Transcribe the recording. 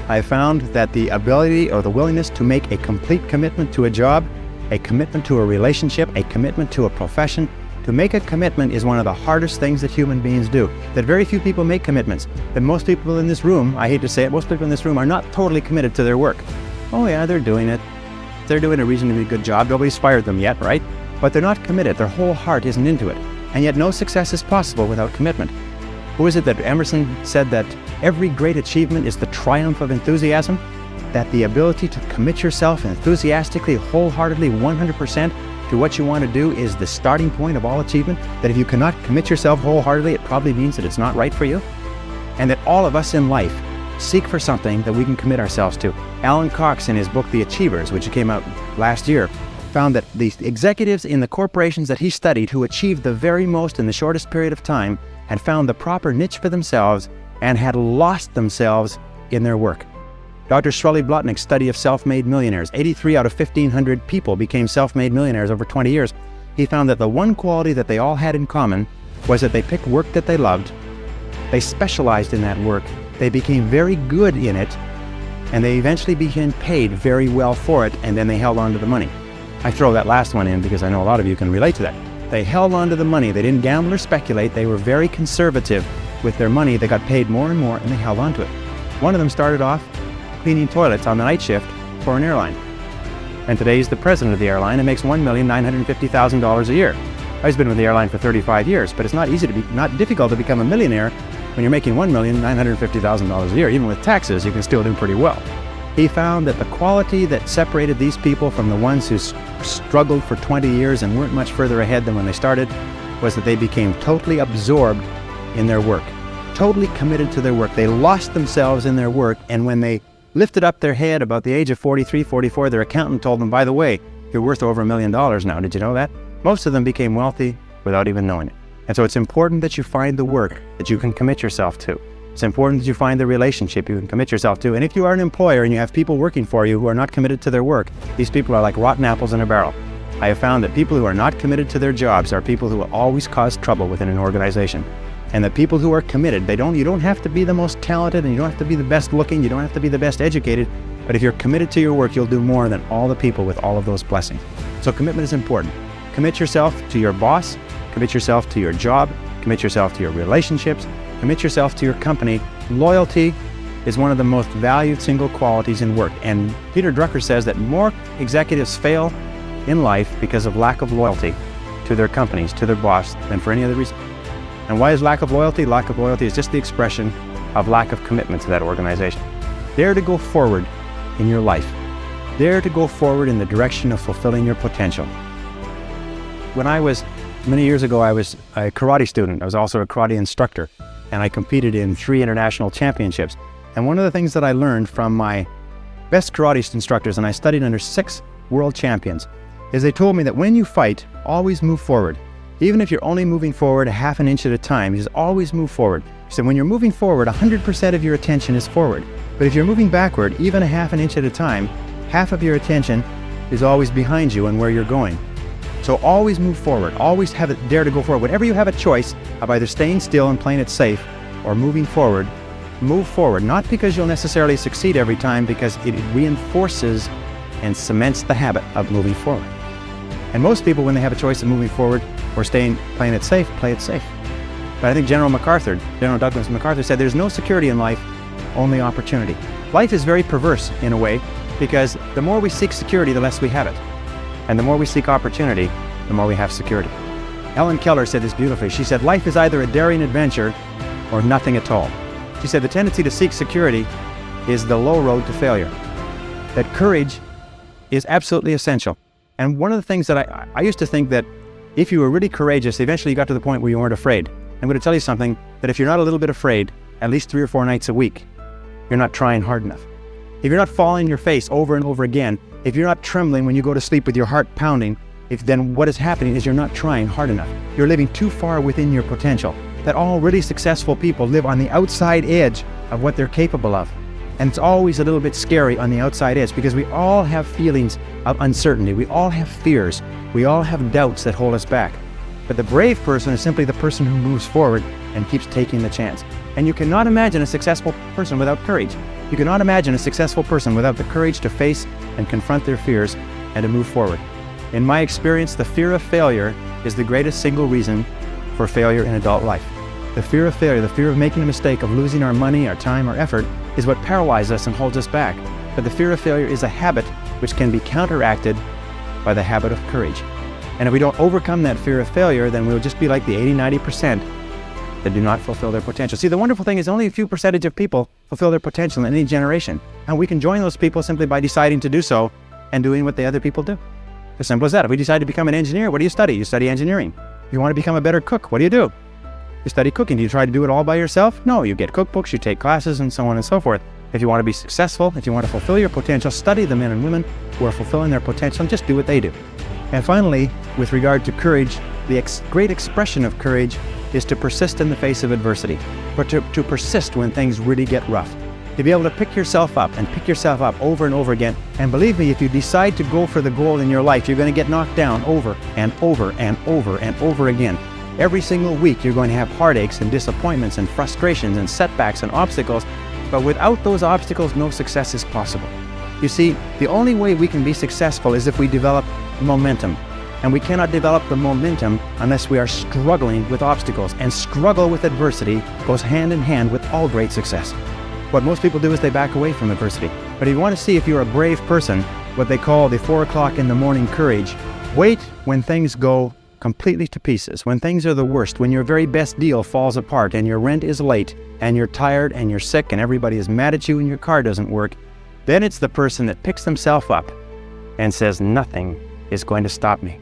I found that the ability or the willingness to make a complete commitment to a job, a commitment to a relationship, a commitment to a profession, to make a commitment is one of the hardest things that human beings do. That very few people make commitments. That most people in this room, I hate to say it, most people in this room are not totally committed to their work. Oh yeah, they're doing it. They're doing a reasonably good job. Nobody's fired them yet, right? But they're not committed. Their whole heart isn't into it. And yet no success is possible without commitment. Who is it that Emerson said that every great achievement is the triumph of enthusiasm? That the ability to commit yourself enthusiastically, wholeheartedly, 100% to what you want to do is the starting point of all achievement? That if you cannot commit yourself wholeheartedly, it probably means that it's not right for you? And that all of us in life seek for something that we can commit ourselves to. Alan Cox, in his book, The Achievers, which came out last year, found that the executives in the corporations that he studied who achieved the very most in the shortest period of time had found the proper niche for themselves and had lost themselves in their work. Dr. Shirley Blotnick's study of self-made millionaires, 83 out of 1,500 people became self-made millionaires over 20 years. He found that the one quality that they all had in common was that they picked work that they loved, they specialized in that work, they became very good in it, and they eventually became paid very well for it, and then they held on to the money. I throw that last one in because I know a lot of you can relate to that. They held on to the money. They didn't gamble or speculate. They were very conservative with their money. They got paid more and more, and they held on to it. One of them started off cleaning toilets on the night shift for an airline. And today he's the president of the airline and makes $1,950,000 a year. I've been with the airline for 35 years, but it's not difficult to become a millionaire when you're making $1,950,000 a year. Even with taxes, you can still do pretty well. He found that the quality that separated these people from the ones who struggled for 20 years and weren't much further ahead than when they started was that they became totally absorbed in their work, totally committed to their work. They lost themselves in their work, and when they lifted up their head about the age of 43, 44, their accountant told them, by the way, you're worth over $1 million now. Did you know that? Most of them became wealthy without even knowing it. And so it's important that you find the work that you can commit yourself to. It's important that you find the relationship you can commit yourself to. And if you are an employer and you have people working for you who are not committed to their work, these people are like rotten apples in a barrel. I have found that people who are not committed to their jobs are people who will always cause trouble within an organization. And the people who are committed, you don't have to be the most talented, and you don't have to be the best looking, you don't have to be the best educated, but if you're committed to your work, you'll do more than all the people with all of those blessings. So commitment is important. Commit yourself to your boss, commit yourself to your job, commit yourself to your relationships, commit yourself to your company. Loyalty is one of the most valued single qualities in work. And Peter Drucker says that more executives fail in life because of lack of loyalty to their companies, to their boss, than for any other reason. And why is lack of loyalty? Lack of loyalty is just the expression of lack of commitment to that organization. Dare to go forward in your life. Dare to go forward in the direction of fulfilling your potential. Many years ago, I was a karate student. I was also a karate instructor, and I competed in 3 international championships. And one of the things that I learned from my best karate instructors, and I studied under 6 world champions, is they told me that when you fight, always move forward. Even if you're only moving forward a half an inch at a time, you just always move forward. He said when you're moving forward, 100% of your attention is forward. But if you're moving backward, even a half an inch at a time, half of your attention is always behind you and where you're going. So always move forward, always dare to go forward. Whenever you have a choice of either staying still and playing it safe or moving forward, move forward. Not because you'll necessarily succeed every time, because it reinforces and cements the habit of moving forward. And most people, when they have a choice of moving forward or playing it safe, play it safe. But I think General Douglas MacArthur said there's no security in life, only opportunity. Life is very perverse in a way, because the more we seek security, the less we have it. And the more we seek opportunity, the more we have security. Helen Keller said this beautifully. She said, life is either a daring adventure or nothing at all. She said the tendency to seek security is the low road to failure. That courage is absolutely essential. And one of the things that I used to think that if you were really courageous, eventually you got to the point where you weren't afraid. I'm going to tell you something, that if you're not a little bit afraid, at least 3 or 4 nights a week, you're not trying hard enough. If you're not falling on your face over and over again, if you're not trembling when you go to sleep with your heart pounding, then what is happening is you're not trying hard enough. You're living too far within your potential. That all really successful people live on the outside edge of what they're capable of. And it's always a little bit scary on the outside edge, because we all have feelings of uncertainty. We all have fears. We all have doubts that hold us back. But the brave person is simply the person who moves forward and keeps taking the chance. And you cannot imagine a successful person without courage. You cannot imagine a successful person without the courage to face and confront their fears and to move forward. In my experience, the fear of failure is the greatest single reason for failure in adult life. The fear of failure, the fear of making a mistake, of losing our money, our time, our effort, is what paralyzes us and holds us back. But the fear of failure is a habit which can be counteracted by the habit of courage. And if we don't overcome that fear of failure, then we'll just be like the 80-90% that do not fulfill their potential. See, the wonderful thing is only a few percentage of people fulfill their potential in any generation. And we can join those people simply by deciding to do so and doing what the other people do. As simple as that. If we decide to become an engineer, what do you study? You study engineering. If you want to become a better cook, what do? You study cooking. Do you try to do it all by yourself? No, you get cookbooks, you take classes, and so on and so forth. If you want to be successful, if you want to fulfill your potential, study the men and women who are fulfilling their potential and just do what they do. And finally, with regard to courage, the great expression of courage is to persist in the face of adversity, but to persist when things really get rough. To be able to pick yourself up and pick yourself up over and over again. And believe me, if you decide to go for the goal in your life, you're going to get knocked down over and over and over and over again. Every single week, you're going to have heartaches and disappointments and frustrations and setbacks and obstacles, but without those obstacles, no success is possible. You see, the only way we can be successful is if we develop momentum. And we cannot develop the momentum unless we are struggling with obstacles. And struggle with adversity goes hand in hand with all great success. What most people do is they back away from adversity. But if you want to see if you're a brave person, what they call the 4 o'clock in the morning courage, wait when things go completely to pieces, when things are the worst, when your very best deal falls apart and your rent is late and you're tired and you're sick and everybody is mad at you and your car doesn't work, then it's the person that picks themselves up and says, nothing is going to stop me.